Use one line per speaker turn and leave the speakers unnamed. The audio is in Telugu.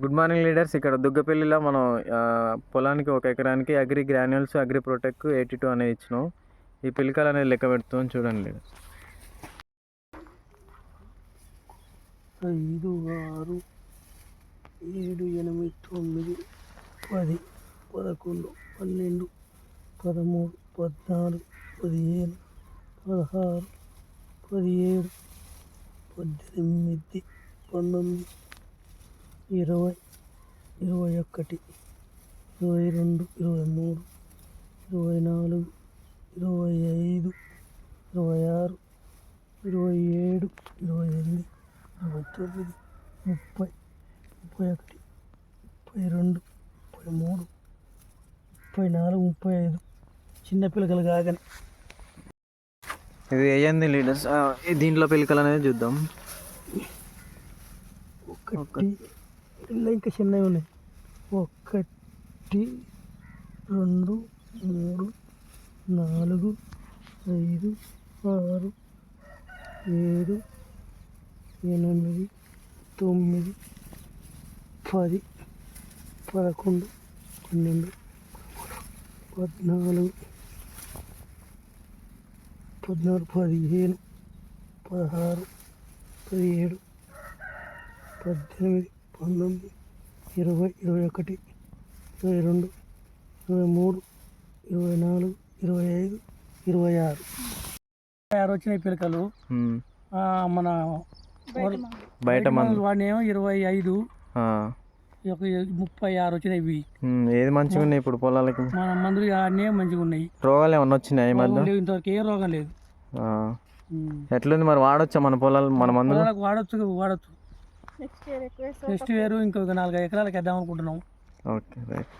Good morning leaders. ఇక్కడ దుగ్గపల్లిలో మనం పొలానికి 1 ఎకరానికి అగ్రి గ్రాన్యూల్స్ అగ్రి ప్రొటెక్ 82 అనేది ఇచ్చినాం. ఈ పిలకలు అనేది లెక్క పెడుతాం చూడండి లీడర్స్.
5, 6, 7, 8, 9, 10, 11, 12, 13, 14, 15, 16, 17, 18, 19, 20, 21, 22, 23, 24, 25, 26, 27, 28, 29, 30, 31, 32, 33, 34, 35 చిన్న పిలకలు కాగానే
ఇది వేయండి లీడర్స్. దీంట్లో పిలకలు అనేది చూద్దాం.
ఒకటి ఇలా ఇంకా చిన్నవి ఉన్నాయి. 1, 2, 3, 4, 5, 6, 7, 8, 9, 10, 11, 12, 14, 15, 16, 17, 18, 19, 20, 21, 22, 23, 24, 25, 26 వచ్చినాయి పిలకలు. మన
బయట
వాడినేమో 25, 36 వచ్చినాయి. ఇవి
ఏది మంచిగా ఉన్నాయి ఇప్పుడు పొలాలకి?
మన మందులు అన్నీ మంచిగా ఉన్నాయి.
రోగాలు ఏమన్నా వచ్చినాయి?
ఇంతవరకు ఏ రోగం లేదు.
ఎట్లుంది మరి? వాడొచ్చా మన పొలాలు? మన మందులు
వాడచ్చు. నెక్స్ట్ ఇయర్ ఇంకొక 4-5 ఎకరాలకు వేద్దాం అనుకుంటున్నాం.
Okay right.